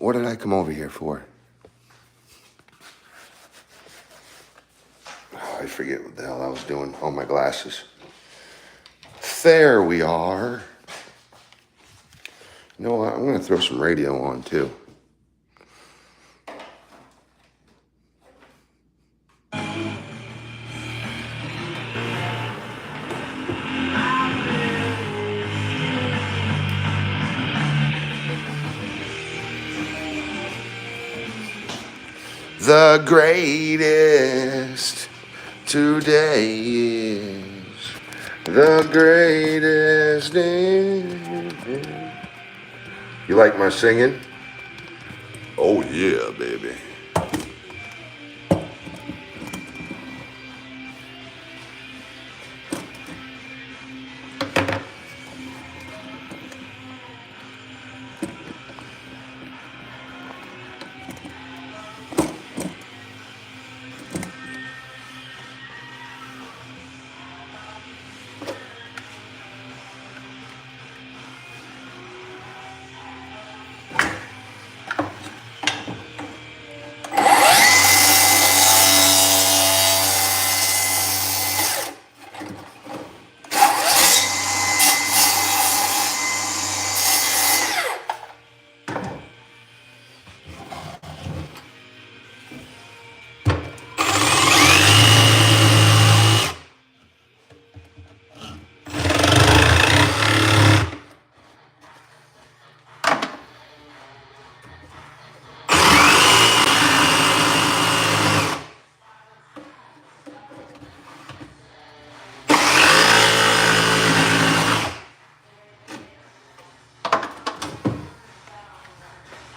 What did I come over here for? Oh, I forget what the hell I was doing. Oh, my glasses. There we are. You know what? I'm going to throw some radio on, too. The greatest today is the greatest day. You like my singing? Oh yeah, baby.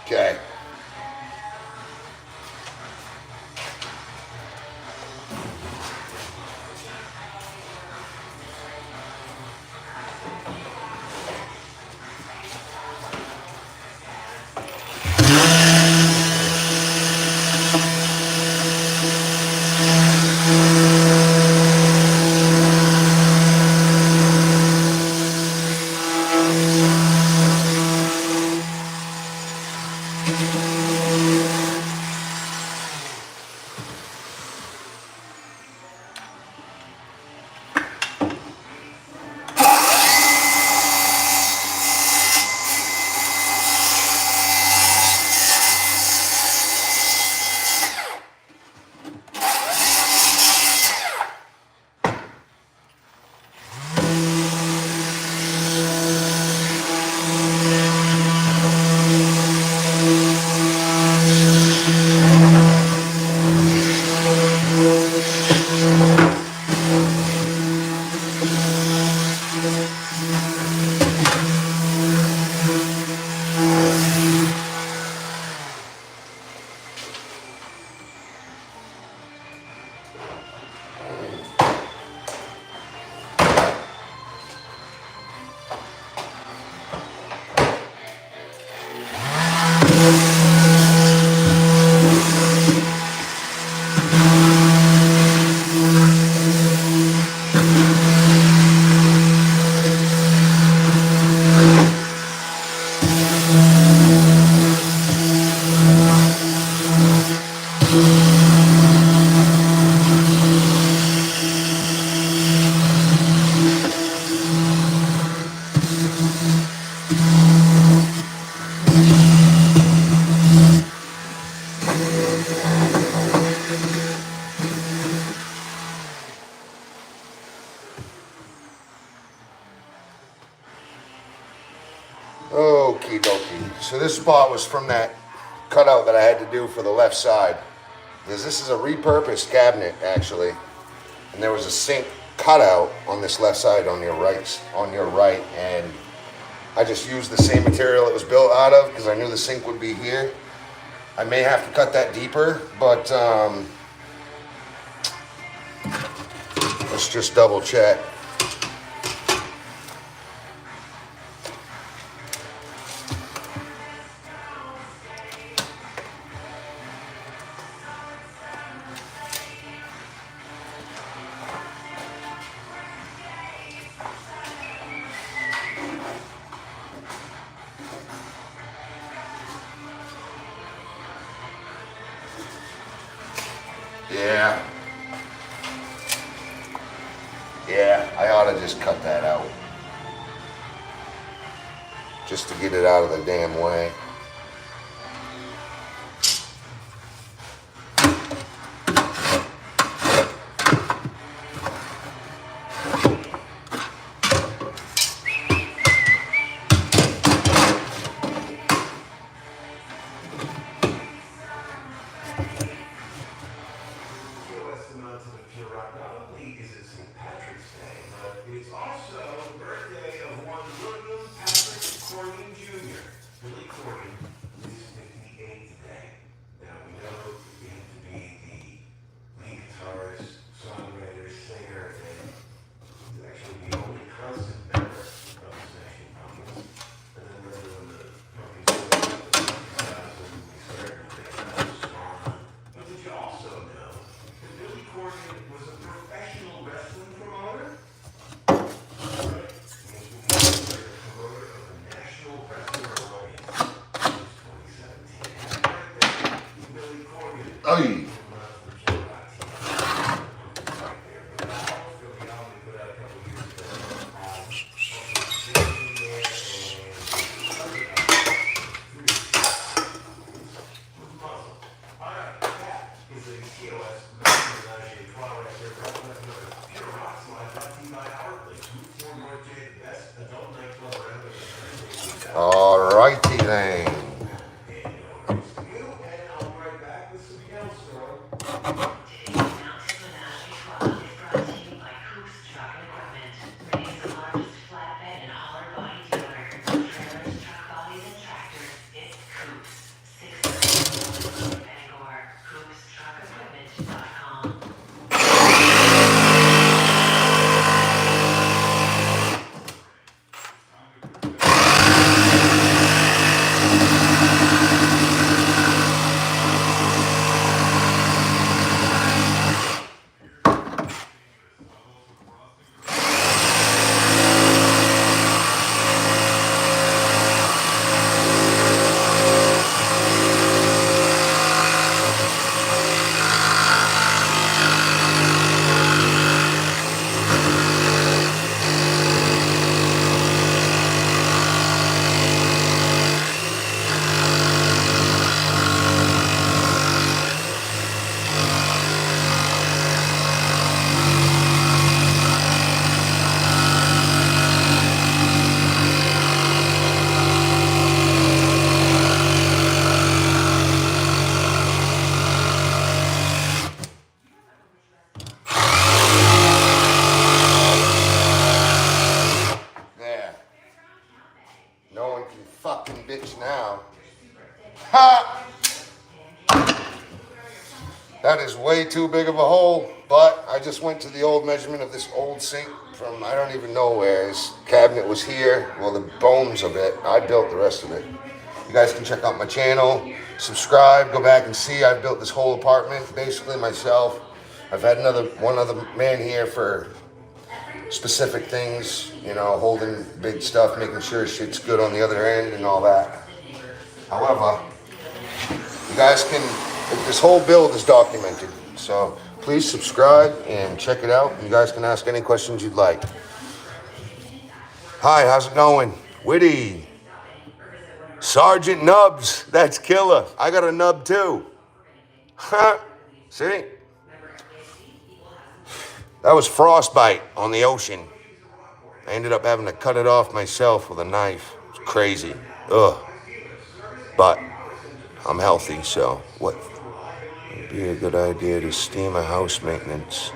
Okay. Okie dokie. So this spot was from that cutout that I had to do for the left side. Because this is a repurposed cabinet, actually. And there was a sink cutout on this left side on your right, and I just used the same material it was built out of because I knew the sink would be here. I may have to cut that deeper, but let's just double check. Yeah. Yeah, I ought to just cut that out. Just to get it out of the damn way. Ay. All righty then. There. No one can fucking bitch now. Ha! That is way too big of a hole, but I just went to the old measurement of this old sink from I don't even know where. This cabinet was here. Well, the bones of it. I built the rest of it. You guys can check out my channel, subscribe, go back and see. I built this whole apartment basically myself. I've had one other man here for specific things, you know, holding big stuff, making sure shit's good on the other end and all that. However, you guys can, this whole build is documented, so please subscribe and check it out. You guys can ask any questions you'd like. Hi, how's it going? Witty. Sergeant Nubs, that's killer. I got a nub too. See? That was frostbite on the ocean. I ended up having to cut it off myself with a knife. It's crazy. Ugh. But I'm healthy, so what would be a good idea to steam a house maintenance?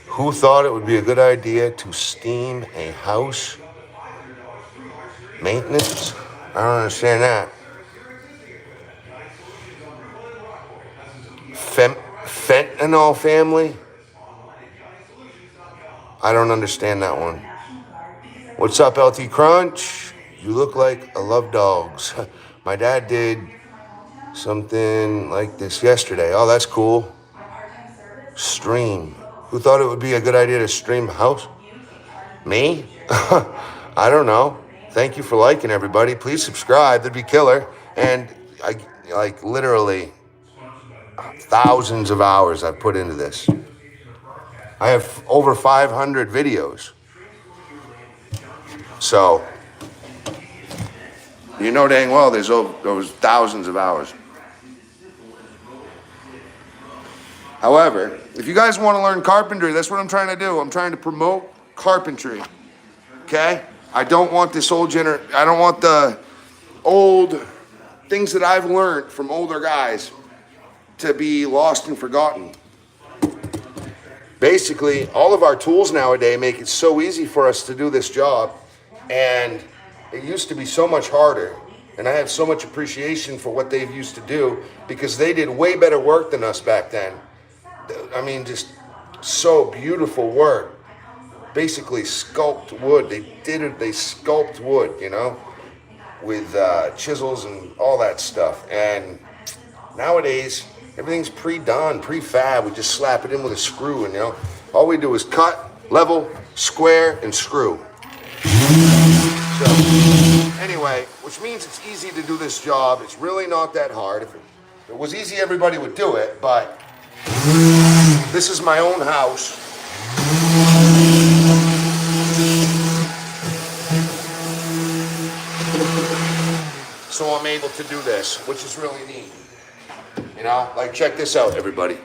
Who thought it would be a good idea to steam a house maintenance? I don't understand that. Fentanyl family? I don't understand that one. What's up, LT Crunch? You look like I love dogs. My dad did something like this yesterday. Oh, that's cool. Stream. Who thought it would be a good idea to stream a house? Me? I don't know. Thank you for liking, everybody. Please subscribe. That'd be killer. And I like literally, thousands of hours I've put into this. I have over 500 videos. So, you know dang well there's thousands of hours. However, if you guys want to learn carpentry, that's what I'm trying to do. I'm trying to promote carpentry. Okay? I don't want this I don't want the old things that I've learned from older guys to be lost and forgotten. Basically, all of our tools nowadays make it so easy for us to do this job, and it used to be so much harder. And I have so much appreciation for what they've used to do because they did way better work than us back then. I mean, just so beautiful work. Basically sculpt wood. They sculpt wood, you know, with chisels and all that stuff. And nowadays, everything's pre-done, pre-fab. We just slap it in with a screw, and you know, all we do is cut, level, square, and screw. So, anyway, which means it's easy to do this job. It's really not that hard. If it was easy, everybody would do it, but this is my own house. So I'm able to do this, which is really neat. You know, like check this out, everybody.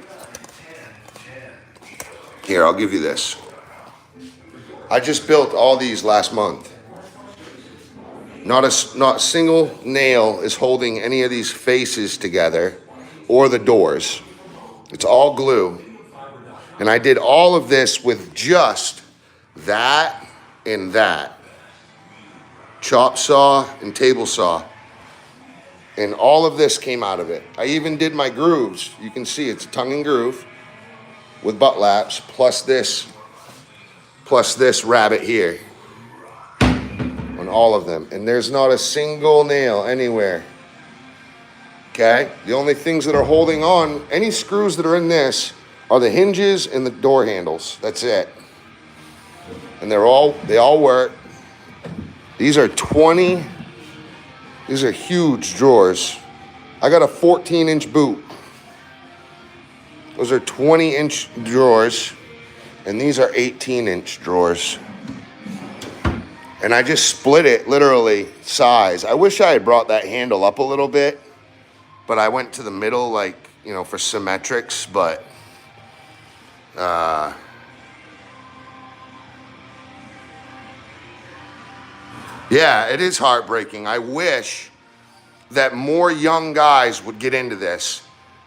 Here, I'll give you this. I just built all these last month. Not a single nail is holding any of these faces together or the doors. It's all glue. And I did all of this with just that and that. Chop saw and table saw. And all of this came out of it. I even did my grooves. You can see it's tongue and groove with butt laps plus this rabbit here on all of them. And there's not a single nail anywhere. Okay? The only things that are holding on, any screws that are in this are the hinges and the door handles. That's it. And they all work. These are huge drawers. I got a 14-inch boot. Those are 20-inch drawers, and these are 18-inch drawers. And I just split it literally size. I wish I had brought that handle up a little bit, but I went to the middle, like, you know, for symmetrics, but yeah, it is heartbreaking. I wish that more young guys would get into this.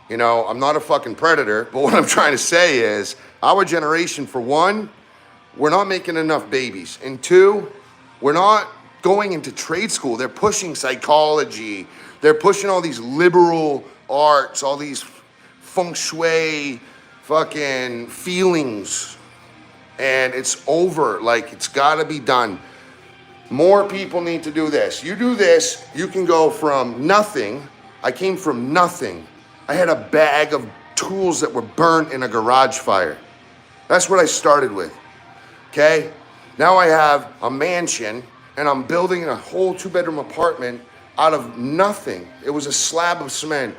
You know, I'm not a fucking predator, but what I'm trying to say is our generation, for one, we're not making enough babies. And two, we're not going into trade school. They're pushing psychology. They're pushing all these liberal arts, all these feng shui fucking feelings. And it's over. Like, it's gotta be done. More people need to do this. You do this, you can go from nothing. I came from nothing. I had a bag of tools that were burnt in a garage fire. That's what I started with, okay? Now I have a mansion, and I'm building a whole 2-bedroom apartment out of nothing. It was a slab of cement.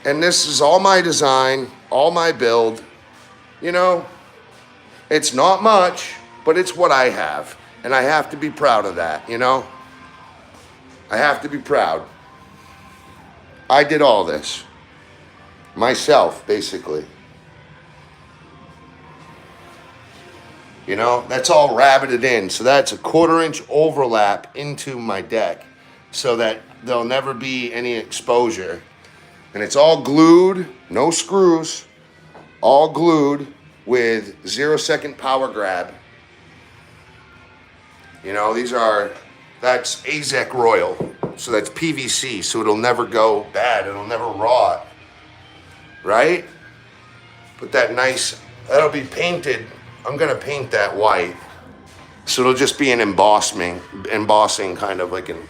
And this is all my design, all my build. You know, it's not much, but it's what I have. And I have to be proud of that, you know? I have to be proud. I did all this. Myself, basically. You know, that's all rabbited in. So that's a 1/4-inch overlap into my deck so that there'll never be any exposure. And it's all glued, no screws, all glued with 0-second power grab. You know, that's AZEK Royal. So that's PVC, so it'll never go bad. It'll never rot, right? But that'll be painted. I'm gonna paint that white. So it'll just be an embossing kind of like it'd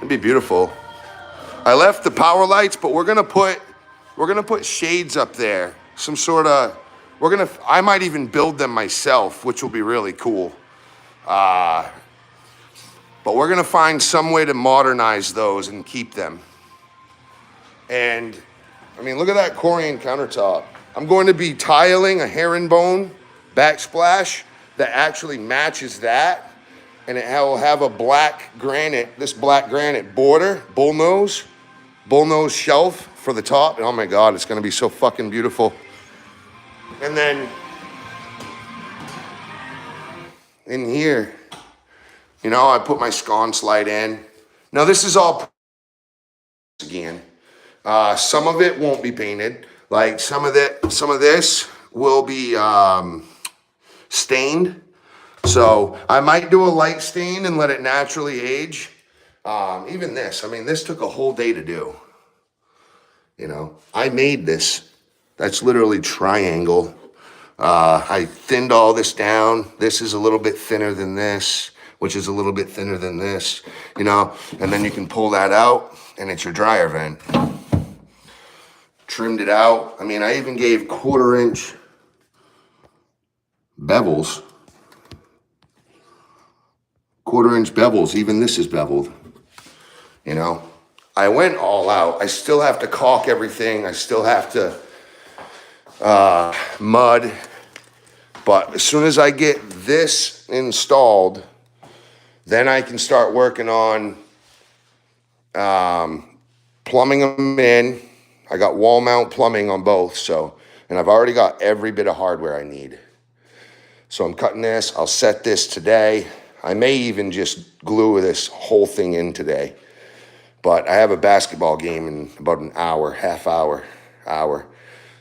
be beautiful. I left the power lights, but we're gonna put shades up there. Some sort of, I might even build them myself, which will be really cool. But we're gonna find some way to modernize those and keep them. And I mean, look at that Corian countertop. I'm going to be tiling a herringbone backsplash that actually matches that. And it will have a black granite, this black granite border, bullnose shelf for the top. And oh my God, it's going to be so fucking beautiful. And then in here, you know, I put my sconce light in. Now this is all again. Some of it won't be painted. Like some of this will be stained. So I might do a light stain and let it naturally age. Even this, I mean, this took a whole day to do. You know, I made this. That's literally triangle. I thinned all this down. This is a little bit thinner than this, which is a little bit thinner than this, you know, and then you can pull that out and it's your dryer vent. Trimmed it out. I mean, I even gave 1/4 inch bevels. 1/4 inch bevels. Even this is beveled. You know, I went all out. I still have to caulk everything. I still have to mud. But as soon as I get this installed, then I can start working on plumbing them in. I got wall mount plumbing on both, so, and I've already got every bit of hardware I need. So I'm cutting this. I'll set this today. I may even just glue this whole thing in today. But I have a basketball game in about an hour, half hour.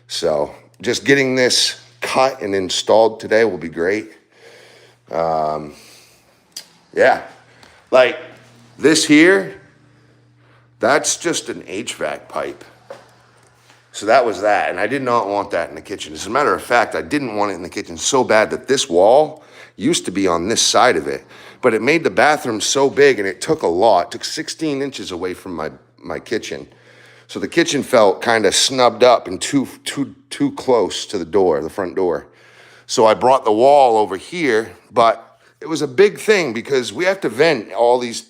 So just getting this cut and installed today will be great. Yeah, like this here, that's just an HVAC pipe. So that was that, and I did not want that in the kitchen. As a matter of fact, I didn't want it in the kitchen so bad that this wall used to be on this side of it, but it made the bathroom so big and it took a lot. It took 16 inches away from my kitchen. So the kitchen felt kind of snubbed up and too close to the door, the front door. So I brought the wall over here, but it was a big thing because we have to vent all this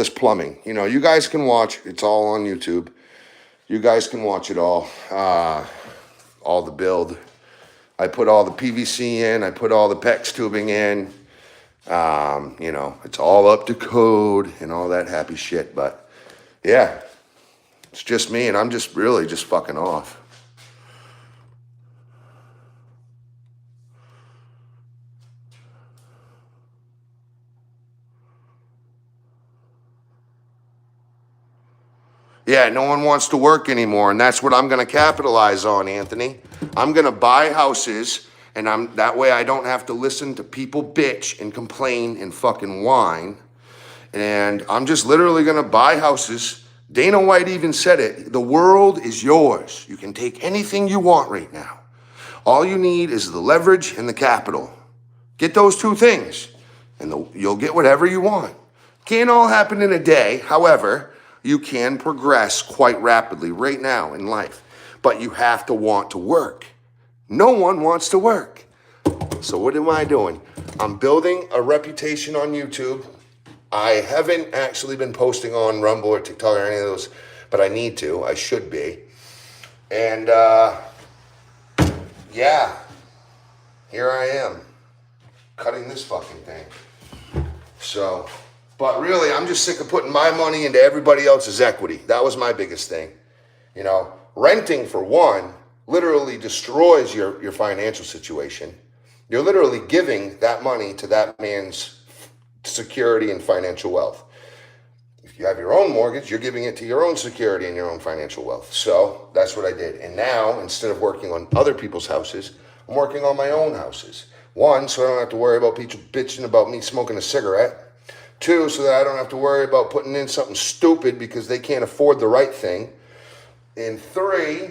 plumbing. You know, you guys can watch, it's all on YouTube. You guys can watch it all the build. I put all the PVC in, I put all the PEX tubing in. You know, it's all up to code and all that happy shit, but yeah, it's just me and I'm just really just fucking off. Yeah, no one wants to work anymore, and that's what I'm going to capitalize on, Anthony. I'm going to buy houses, and that way I don't have to listen to people bitch and complain and fucking whine. And I'm just literally going to buy houses. Dana White even said it. The world is yours. You can take anything you want right now. All you need is the leverage and the capital. Get those two things, and you'll get whatever you want. Can't all happen in a day. However, you can progress quite rapidly right now in life, but you have to want to work. No one wants to work. So what am I doing? I'm building a reputation on YouTube. I haven't actually been posting on Rumble or TikTok or any of those, but I need to. I should be. And yeah, here I am cutting this fucking thing. So, but really, I'm just sick of putting my money into everybody else's equity. That was my biggest thing. You know, renting, for one, literally destroys your financial situation. You're literally giving that money to that man's security and financial wealth. If you have your own mortgage, you're giving it to your own security and your own financial wealth. So that's what I did. And now, instead of working on other people's houses, I'm working on my own houses. One, so I don't have to worry about people bitching about me smoking a cigarette. Two, so that I don't have to worry about putting in something stupid because they can't afford the right thing. And three,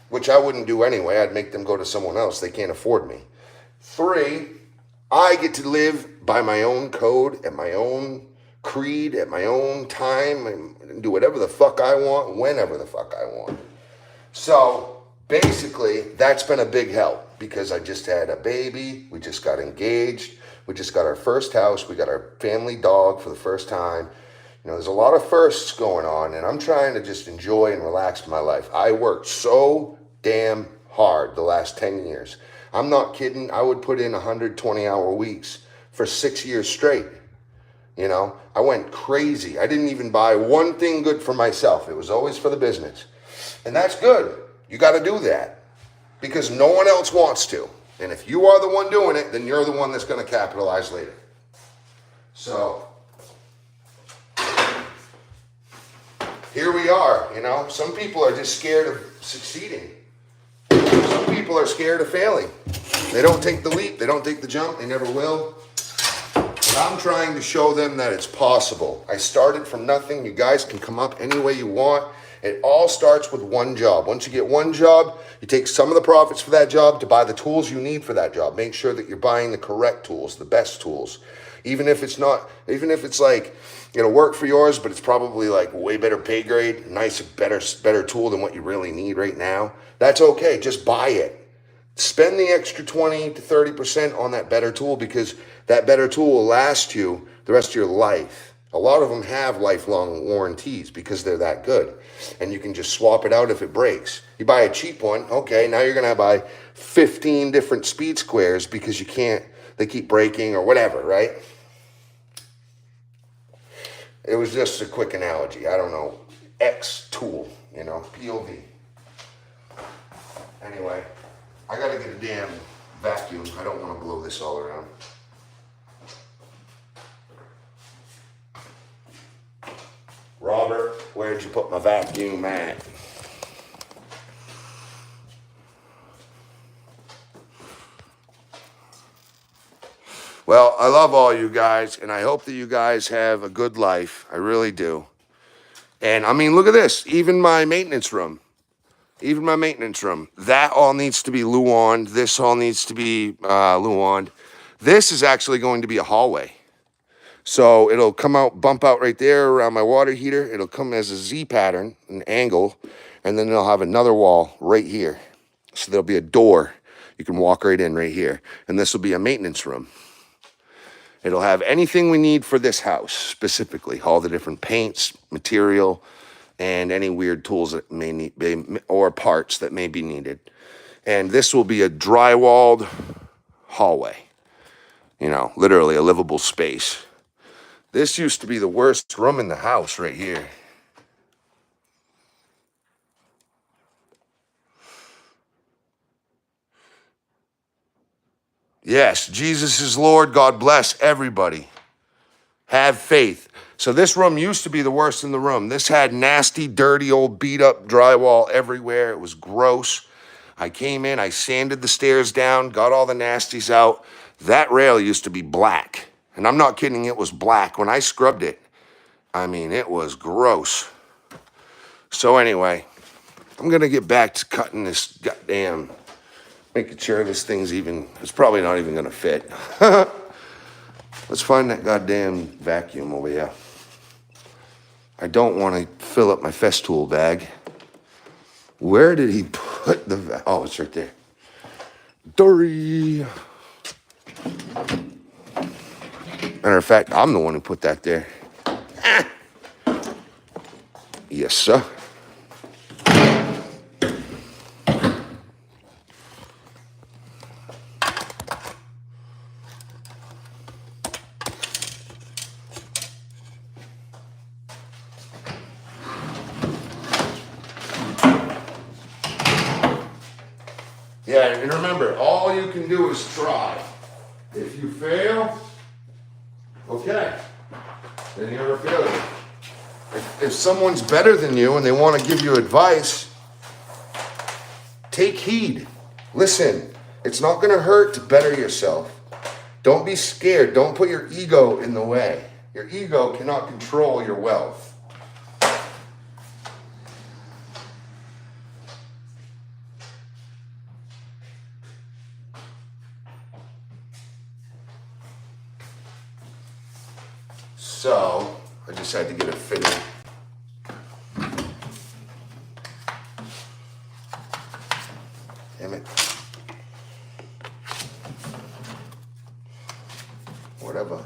which I wouldn't do anyway, I'd make them go to someone else. They can't afford me. Three, I get to live by my own code, at my own creed, at my own time, and do whatever the fuck I want, whenever the fuck I want. So basically, that's been a big help because I just had a baby, we just got engaged, we just got our first house, we got our family dog for the first time. There's a lot of firsts going on, and I'm trying to just enjoy and relax my life. I worked so damn hard the last 10 years. I'm not kidding. I would put in 120-hour weeks for 6 years straight. I went crazy. I didn't even buy one thing good for myself. It was always for the business. And that's good. You got to do that because no one else wants to. And if you are the one doing it, then you're the one that's going to capitalize later. So here we are. Some people are just scared of succeeding. Some people are scared of failing. They don't take the leap. They don't take the jump. They never will. But I'm trying to show them that it's possible. I started from nothing. You guys can come up any way you want. It all starts with one job. Once you get one job, you take some of the profits for that job to buy the tools you need for that job. Make sure that you're buying the correct tools, the best tools. Even if it's like, it'll work for yours, but it's probably like way better pay grade, nice, better tool than what you really need right now. That's okay. Just buy it. Spend the extra 20 to 30% on that better tool because that better tool will last you the rest of your life. A lot of them have lifelong warranties because they're that good. And you can just swap it out if it breaks. You buy a cheap one, okay, now you're going to buy 15 different speed squares because they keep breaking or whatever, right? It was just a quick analogy. I don't know. X tool, POV. Anyway, I got to get a damn vacuum. I don't want to blow this all around. Robert, where'd you put my vacuum at? Well, I love all you guys, and I hope that you guys have a good life. I really do. And, look at this. Even my maintenance room, that all needs to be Luoned. This all needs to be Luoned. This is actually going to be a hallway. So it'll bump out right there around my water heater. It'll come as a Z pattern, an angle, and then it'll have another wall right here. So there'll be a door. You can walk right in right here. And this will be a maintenance room. It'll have anything we need for this house, specifically. All the different paints, material, and any weird tools that may need, or parts that may be needed. And this will be a drywalled hallway. Literally a livable space. This used to be the worst room in the house right here. Yes, Jesus is Lord. God bless everybody. Have faith. So this room used to be the worst in the room. This had nasty, dirty, old beat-up drywall everywhere. It was gross. I came in, I sanded the stairs down, got all the nasties out. That rail used to be black. And I'm not kidding, it was black. When I scrubbed it, it was gross. So anyway, I'm going to get back to cutting this goddamn, making sure this thing's it's probably not even going to fit. Let's find that goddamn vacuum over here. I don't want to fill up my Festool bag. Where did he put the oh, it's right there. Dory. Matter of fact, I'm the one who put that there. Yes, sir. Yeah, and remember, all you can do is try. If you fail, okay, then you're a failure. If someone's better than you and they want to give you advice, take heed. Listen, it's not going to hurt to better yourself. Don't be scared. Don't put your ego in the way. Your ego cannot control your wealth. So, I just had to get it fitted. Damn it. Whatever.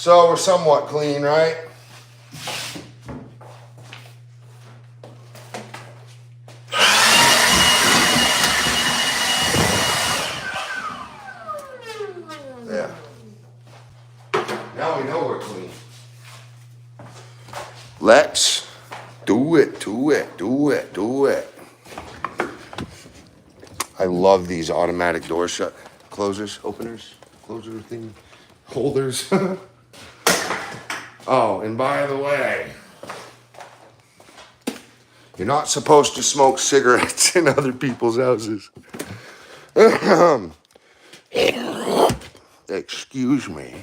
So we're somewhat clean, right? Yeah. Now we know we're clean. Let's do it, do it, do it, do it. I love these automatic door shut closers, openers, closer thing, holders. Oh, and by the way, you're not supposed to smoke cigarettes in other people's houses. Excuse me.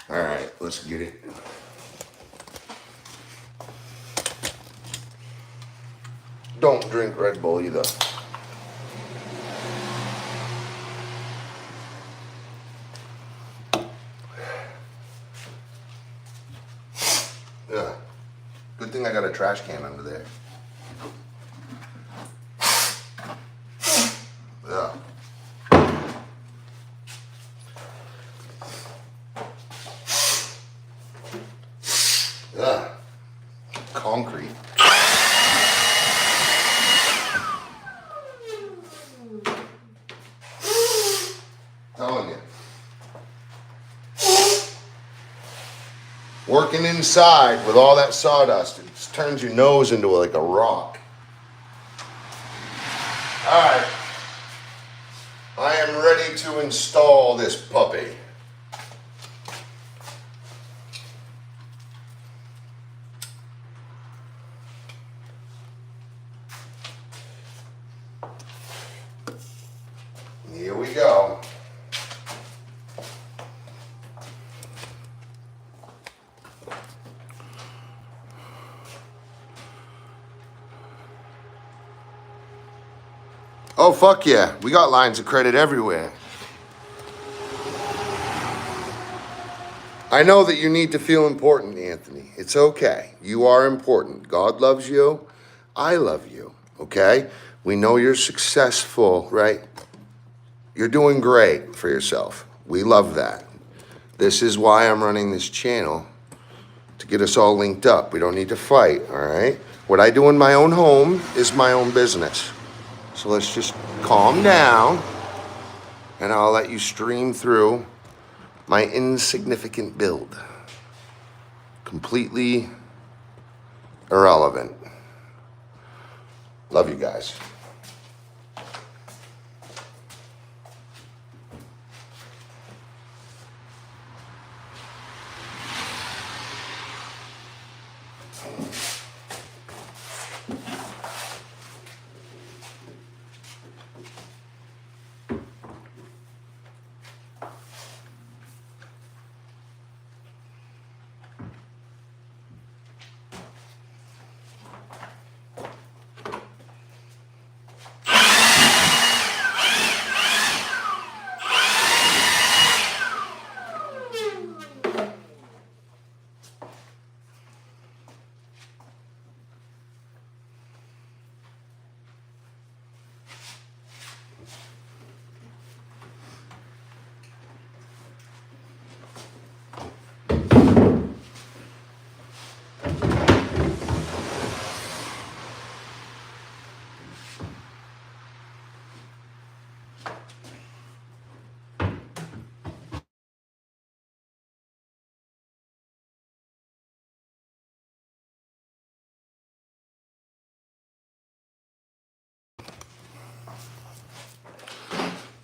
All right, let's get it. Don't drink Red Bull either. Yeah. Good thing I got a trash can under there. Yeah. Yeah. Concrete. Telling you. Working inside with all that sawdust, it just turns your nose into like a rock. All right. I am ready to install this puppy. Here we go. Oh, fuck yeah. We got lines of credit everywhere. I know that you need to feel important, Anthony. It's okay. You are important. God loves you. I love you. Okay? We know you're successful, right? You're doing great for yourself. We love that. This is why I'm running this channel, to get us all linked up. We don't need to fight, all right? What I do in my own home is my own business. So let's just calm down, and I'll let you stream through my insignificant build. Completely irrelevant. Love you guys.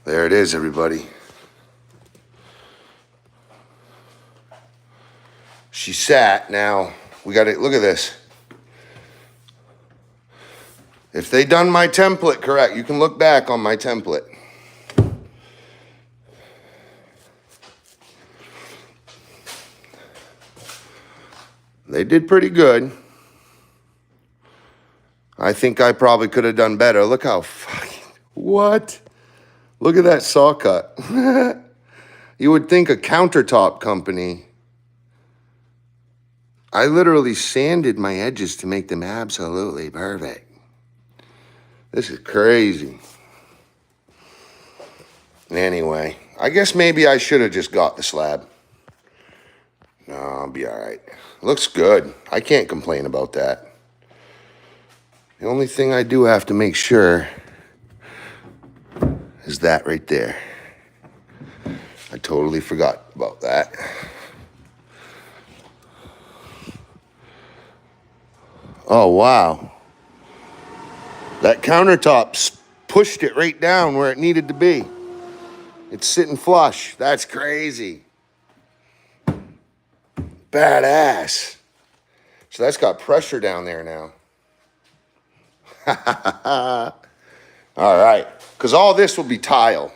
There it is, everybody. She sat. Now, we got to look at this. If they done my template correct, you can look back on my template. They did pretty good. I think I probably could have done better. Look how fucking, what? Look at that saw cut. You would think a countertop company I literally sanded my edges to make them absolutely perfect. This is crazy. Anyway, I guess maybe I should have just got the slab. No, I'll be all right. Looks good. I can't complain about that. The only thing I do have to make sure is that right there. I totally forgot about that. Oh, wow. That countertop pushed it right down where it needed to be. It's sitting flush. That's crazy. Badass. So that's got pressure down there now. All right. Because all this will be tile.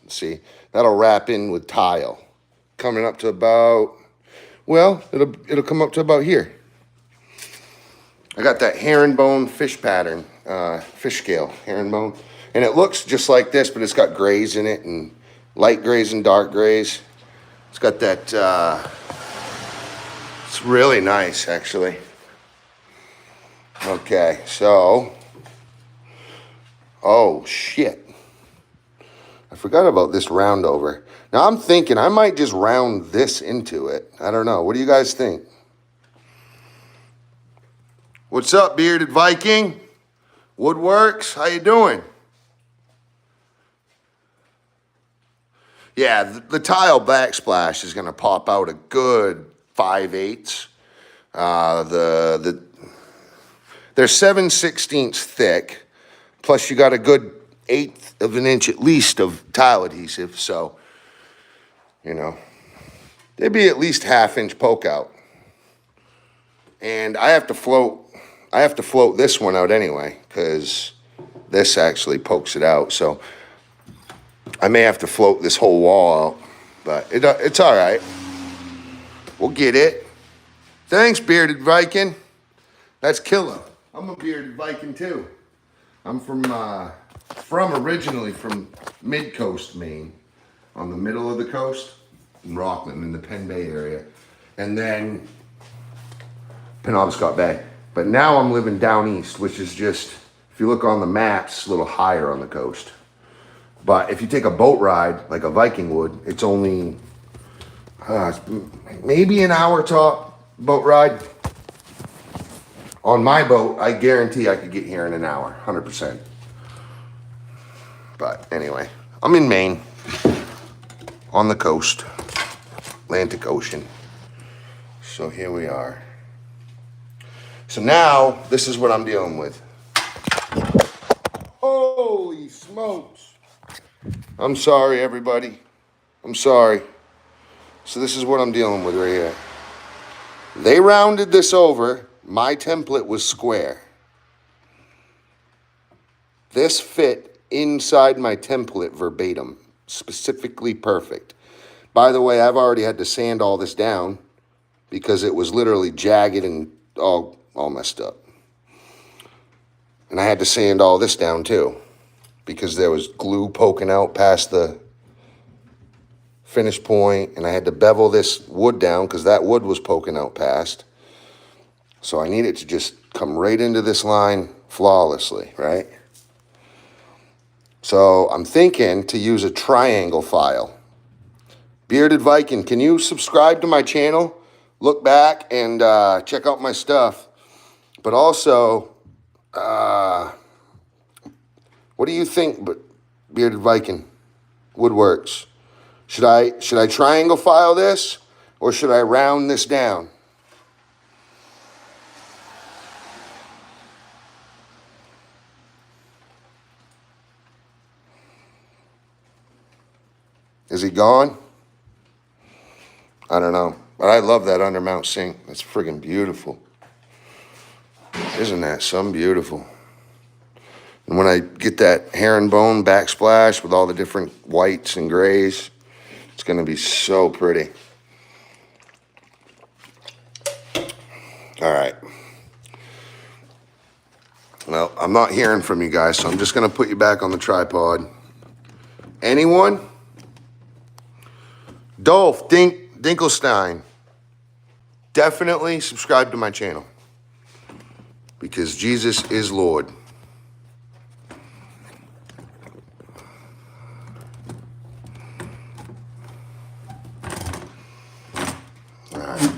See, that'll wrap in with tile. Coming up to about, well, it'll come up to about here. I got that herringbone fish pattern, fish scale, herringbone. And it looks just like this, but it's got grays in it, and light grays and dark grays. It's got that, it's really nice, actually. Okay, so, oh, shit. I forgot about this round over. Now, I'm thinking I might just round this into it. I don't know. What do you guys think? What's up, Bearded Viking? Woodworks, how you doing? Yeah, the tile backsplash is going to pop out a good 5/8. They're 7/16 thick, plus you got a good 1/8 of an inch at least of tile adhesive, so, you know, there'd be at least 1/2 inch poke out. And I have to float this one out anyway, because this actually pokes it out, so I may have to float this whole wall out, but it's all right. We'll get it. Thanks, Bearded Viking. That's killer. I'm a Bearded Viking too. I'm originally from Mid-Coast, Maine, on the middle of the coast, in Rockland, in the Penn Bay area, and then Penobscot Bay. But now I'm living down east, which is just, if you look on the maps, a little higher on the coast. But if you take a boat ride, like a Viking would, it's only maybe an hour top boat ride. On my boat, I guarantee I could get here in an hour, 100%. But anyway, I'm in Maine, on the coast, Atlantic Ocean. So here we are. So now, this is what I'm dealing with. Holy smokes. I'm sorry, everybody. I'm sorry. So this is what I'm dealing with right here. They rounded this over. My template was square. This fit inside my template verbatim, specifically perfect. By the way, I've already had to sand all this down because it was literally jagged and all messed up. And I had to sand all this down too because there was glue poking out past the finish point, and I had to bevel this wood down because that wood was poking out past. So I need it to just come right into this line flawlessly, right? So I'm thinking to use a triangle file. Bearded Viking, can you subscribe to my channel? Look back and check out my stuff. But also, what do you think, Bearded Viking, Woodworks? Should I triangle file this, or should I round this down? Is he gone? I don't know. But I love that undermount sink. It's friggin' beautiful. Isn't that some beautiful? And when I get that herringbone backsplash with all the different whites and grays, it's gonna be so pretty. All right. Well, I'm not hearing from you guys, so I'm just gonna put you back on the tripod. Anyone? Dolph Dinkelstein. definitely subscribe to my channel because Jesus is Lord. All right.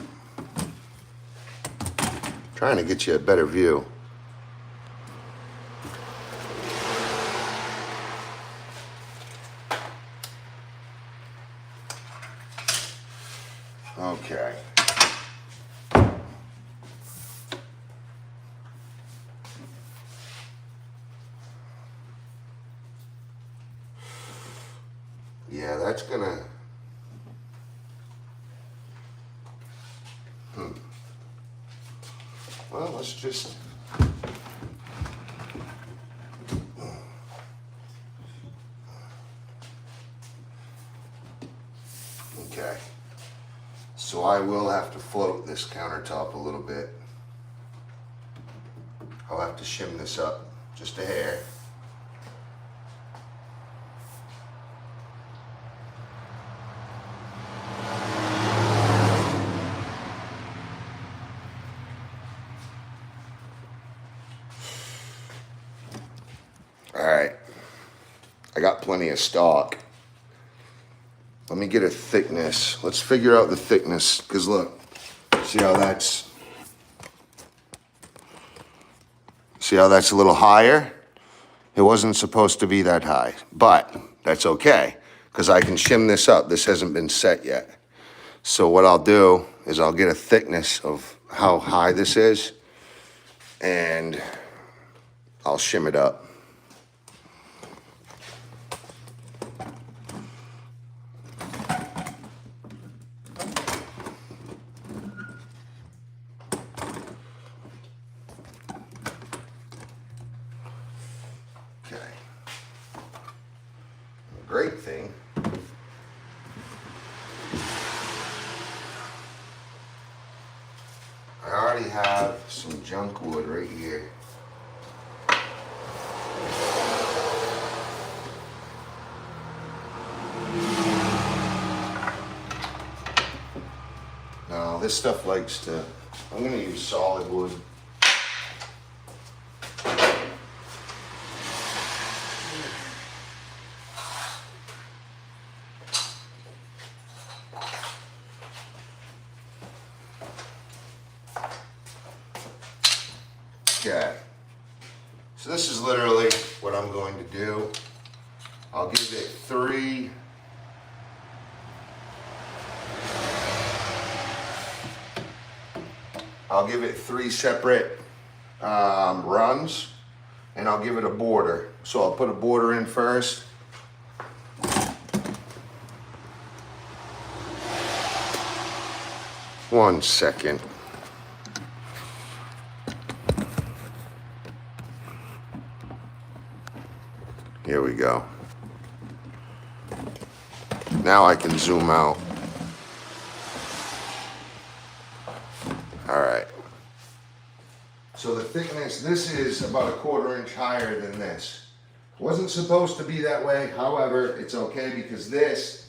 Trying to get you a better view. Okay. Yeah, that's gonna... Well, let's just... Okay. So I will have to float this countertop a little bit. I'll have to shim this up just a hair. All right. I got plenty of stock. Let me get a thickness. Let's figure out the thickness, because look, see how that's a little higher? It wasn't supposed to be that high, but that's okay, because I can shim this up. This hasn't been set yet. So what I'll do is I'll get a thickness of how high this is, and I'll shim it up. Great thing. I already have some junk wood right here. Now this stuff likes to, I'm gonna use solid wood. Okay, so this is literally what I'm going to do. I'll give it three separate runs, and I'll give it a border. So I'll put a border in first. One second. Here we go. Now I can zoom out. All right. So the thickness, this is about 1/4 inch higher than this. Wasn't supposed to be that way. However, it's okay because this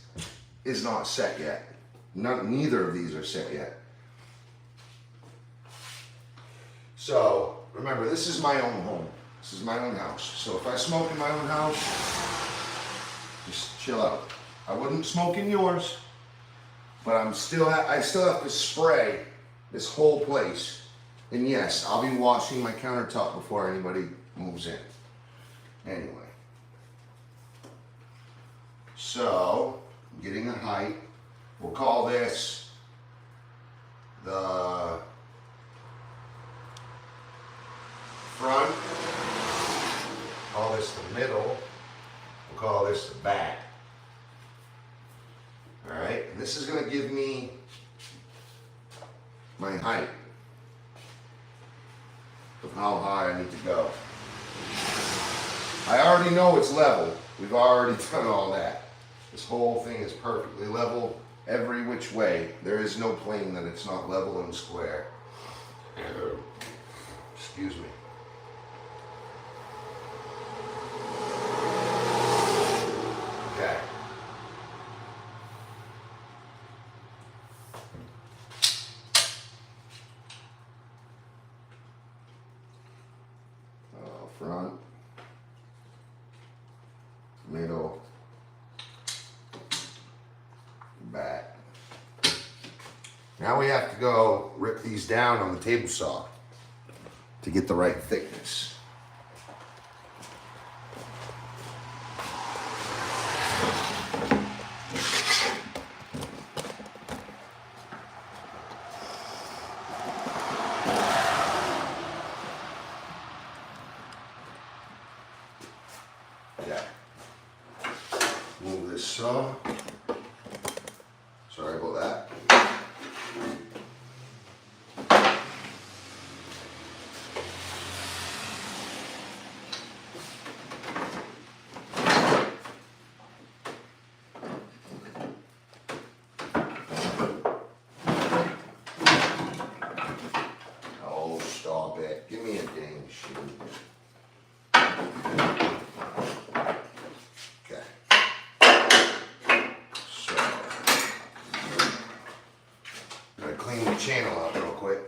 is not set yet. Neither of these are set yet. So remember, this is my own home. This is my own house. So if I smoke in my own house, just chill out. I wouldn't smoke in yours, but I still have to spray this whole place. And yes, I'll be washing my countertop before anybody moves in. Anyway. So, I'm getting a height. We'll call this the front. Call this the middle. We'll call this the back. All right, and this is going to give me my height of how high I need to go. I already know it's level. We've already done all that. This whole thing is perfectly level every which way. There is no plane that it's not level and square. Excuse me. Okay. front, middle, back. Now we have to go rip these down on the table saw to get the right thickness. Yeah. Move this saw. Sorry about that. Oh, stop it. Give me a dang shoe. Okay. So, gotta clean the channel out real quick.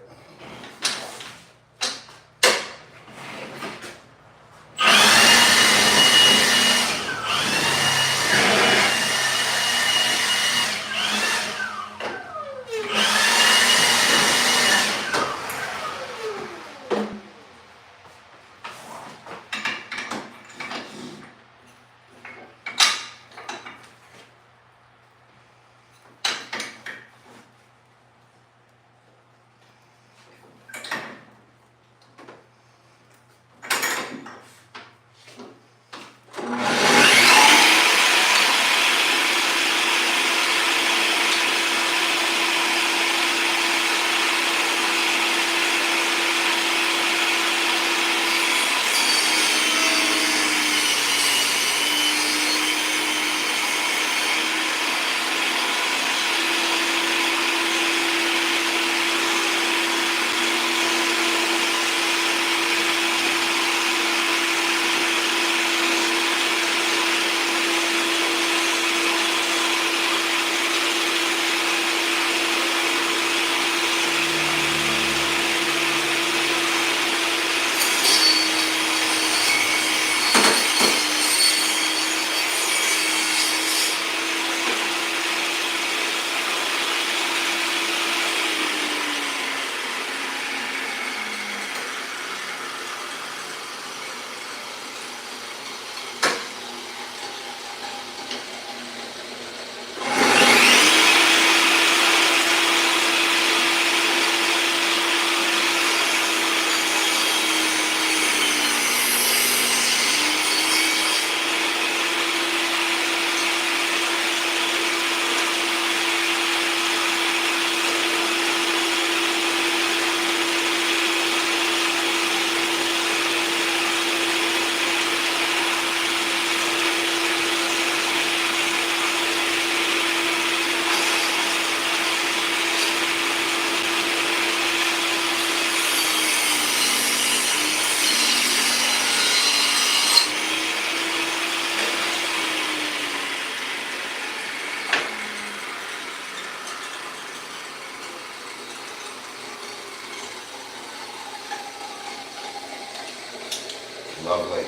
Lovely.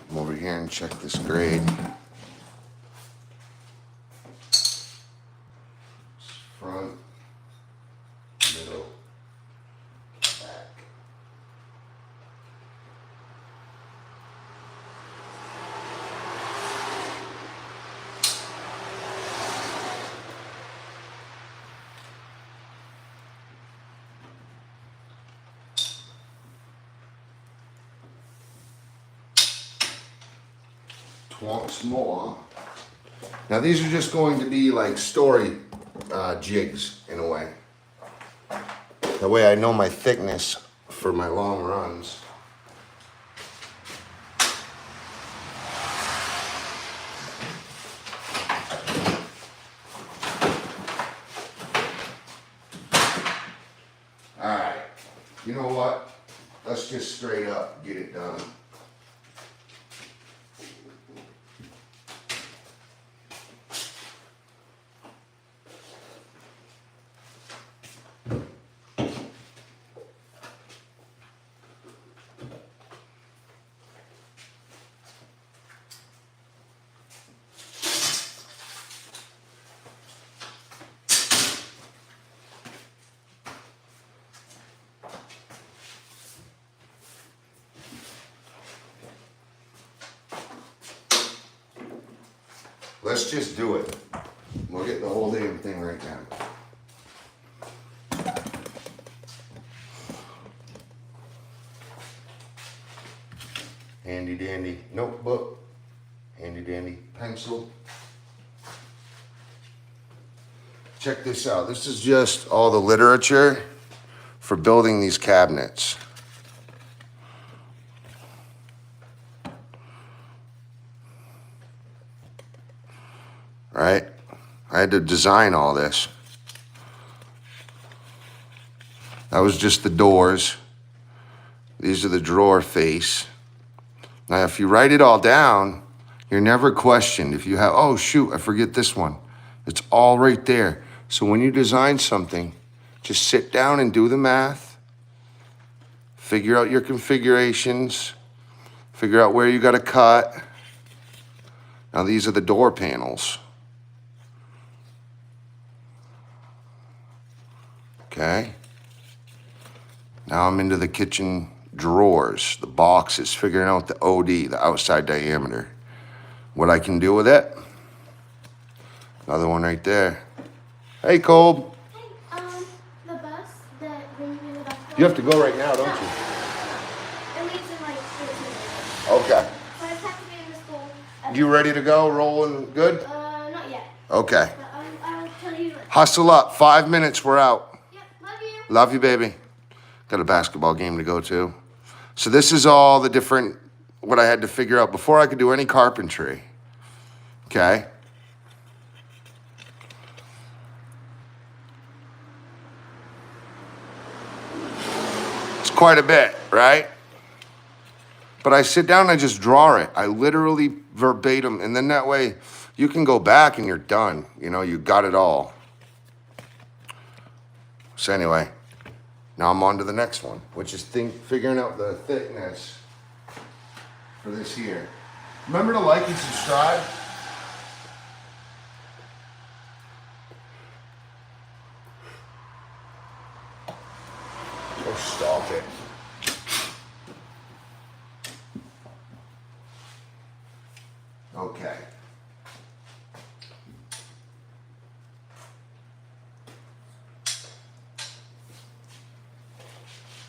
Come over here and check this grade. Front, middle, back. Once more. Now these are just going to be like story jigs in a way. That way I know my thickness for my long runs. Alright, you know what? Let's just straight up get it done. Let's just do it. We'll get the whole damn thing right now. Handy dandy notebook, handy dandy pencil. Check this out. This is just all the literature for building these cabinets. Right? I had to design all this. That was just the doors. These are the drawer face. Now, if you write it all down, you're never questioned. If you have, oh shoot, I forget this one. It's all right there. So when you design something, just sit down and do the math, figure out your configurations, figure out where you got to cut. Now these are the door panels. Okay. Now I'm into the kitchen drawers, the boxes, figuring out the OD, the outside diameter. What I can do with it. Another one right there. Hey, Cole. Hey, the bus that when you do the basketball. You have to go right now, don't you? It leaves in like 13 minutes. Okay. So I just have to be in the school. You ready to go? Rolling good? Not yet. Okay. But I'll tell you. Hustle up. 5 minutes, we're out. Yep, love you. Love you, baby. Got a basketball game to go to. So this is all the different, what I had to figure out before I could do any carpentry. Okay. It's quite a bit, right? But I sit down and I just draw it. I literally verbatim, and then that way you can go back and you're done. You know, you got it all. So anyway, now I'm on to the next one, which is figuring out the thickness for this here. Remember to like and subscribe. Or stalk it. Okay.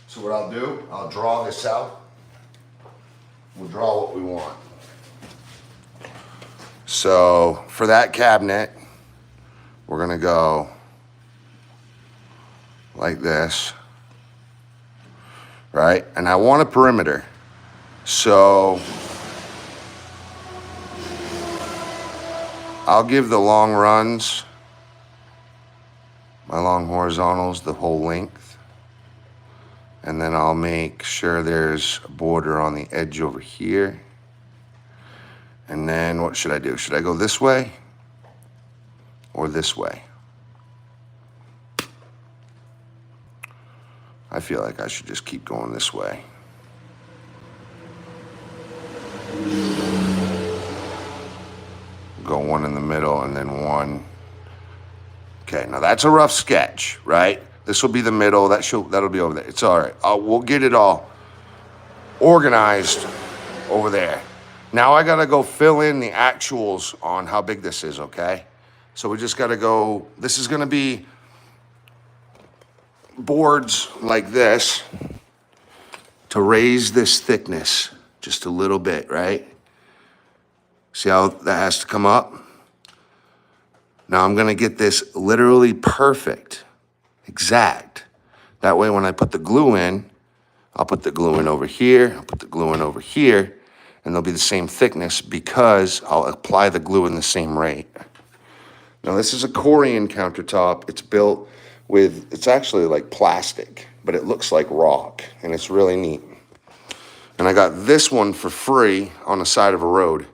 So what I'll do, I'll draw this out. We'll draw what we want. So for that cabinet, we're gonna go like this, right? And I want a perimeter. So I'll give the long runs, my long horizontals, the whole length. And then I'll make sure there's a border on the edge over here. And then what should I do? Should I go this way or this way? I feel like I should just keep going this way. Go one in the middle and then one. Okay, now that's a rough sketch, right? This will be the middle. That'll be over there. It's all right. We'll get it all organized over there. Now I gotta go fill in the actuals on how big this is, okay? So we just gotta go, this is gonna be boards like this to raise this thickness just a little bit, right? See how that has to come up? Now I'm gonna get this literally perfect, exact. That way when I put the glue in, I'll put the glue in over here, I'll put the glue in over here, and they'll be the same thickness because I'll apply the glue in the same rate. Now this is a Korean countertop. It's built with, it's actually like plastic, but it looks like rock, and it's really neat. And I got this one for free on the side of a road.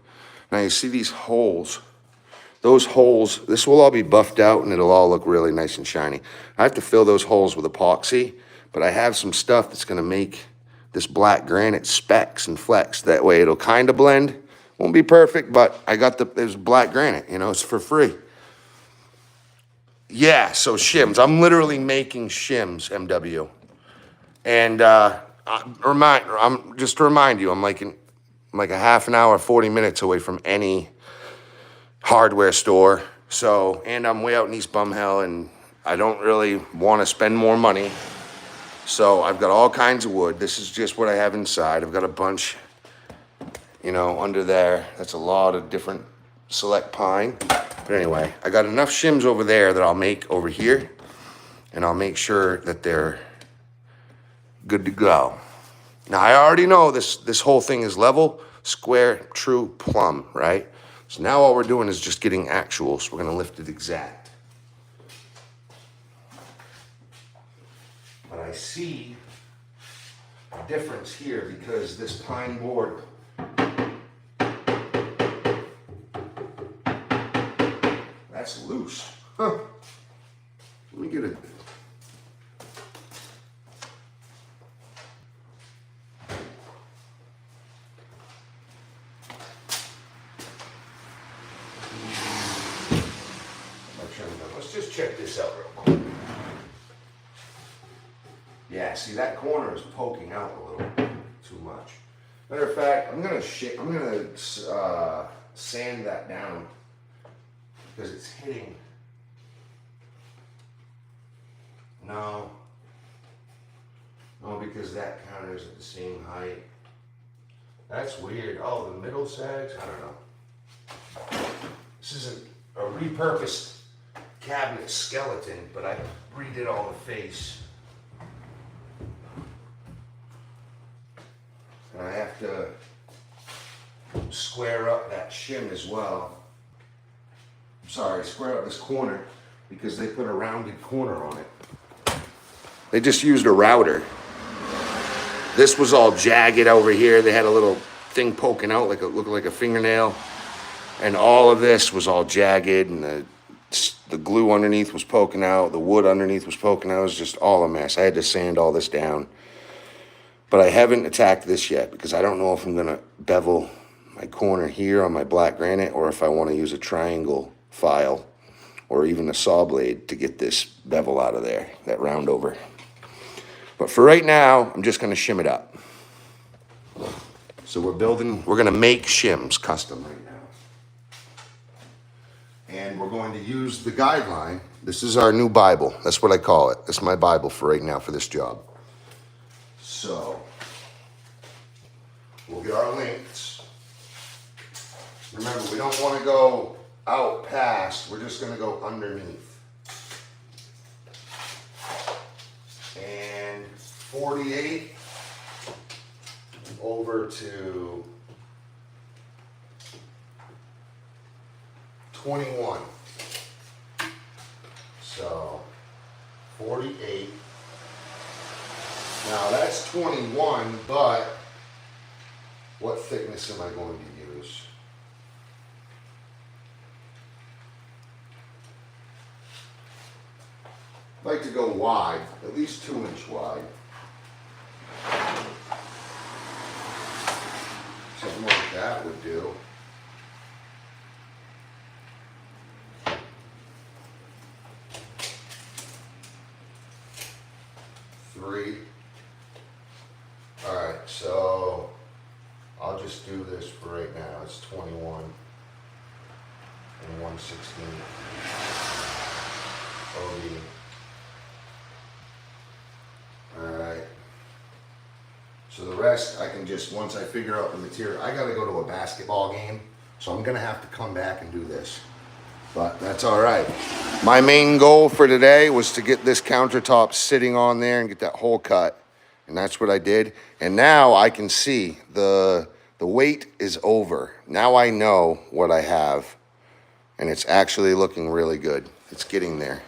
Now you see these holes. Those holes, this will all be buffed out and it'll all look really nice and shiny. I have to fill those holes with epoxy, but I have some stuff that's gonna make this black granite specks and flecks. That way it'll kind of blend. Won't be perfect, but I got there's black granite, you know, it's for free. Yeah, so shims. I'm literally making shims, MW. And just to remind you, I'm like a half an hour, 40 minutes away from any hardware store. So, and I'm way out in East Bumhill, and I don't really want to spend more money. So I've got all kinds of wood. This is just what I have inside. I've got a bunch, you know, under there. That's a lot of different select pine. But anyway, I got enough shims over there that I'll make over here, and I'll make sure that they're good to go. Now, I already know this whole thing is level, square, true, plumb, right? So now all we're doing is just getting actual. So we're gonna lift it exact. But I see a difference here because this pine board, that's loose. Huh. Let me get it. Let's just check this out real quick. Yeah, see that corner is poking out a little too much. Matter of fact, I'm gonna sand that down because it's hitting. No, because that counter's at the same height. That's weird. Oh, the middle sags. I don't know. This isn't a repurposed cabinet skeleton, but I redid all the face. And I have to square up that shim as well. Sorry, square up this corner because they put a rounded corner on it. They just used a router. This was all jagged over here. They had a little thing poking out like looked like a fingernail. And all of this was all jagged, and the glue underneath was poking out, the wood underneath was poking out. It was just all a mess. I had to sand all this down. But I haven't attacked this yet because I don't know if I'm gonna bevel my corner here on my black granite or if I want to use a triangle file or even a saw blade to get this bevel out of there, that round over. But for right now, I'm just gonna shim it up. So we're gonna make shims custom right now. And we're going to use the guideline. This is our new Bible. That's what I call it. This is my Bible for right now for this job. So, we'll get our lengths. Remember, we don't want to go out past. We're just going to go underneath. And 48 over to 21. So 48. Now that's 21, but what thickness am I going to use? I'd like to go wide, at least 2-inch wide. Something like that would do. All right, so I'll just do this for right now. It's 21 and 1/16 OD. All right. So the rest I can just, once I figure out the material, I got to go to a basketball game, so I'm going to have to come back and do this. But that's all right. My main goal for today was to get this countertop sitting on there and get that hole cut. And that's what I did. And now I can see the weight is over. Now I know what I have. And it's actually looking really good. It's getting there.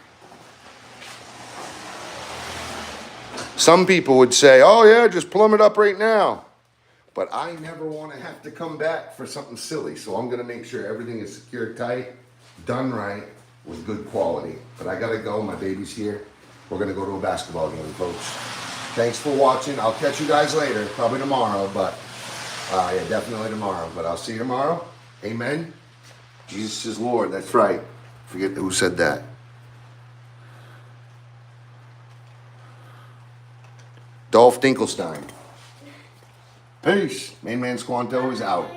Some people would say, oh yeah, just plumb it up right now. But I never want to have to come back for something silly. So I'm going to make sure everything is secured tight, done right, with good quality. But I got to go. My baby's here. We're going to go to a basketball game, folks. Thanks for watching. I'll catch you guys later, probably tomorrow, but yeah, definitely tomorrow. But I'll see you tomorrow. Amen. Jesus is Lord. That's right. Forget who said that. Dolph Dinkelstein. Peace. Main man Squanto is out.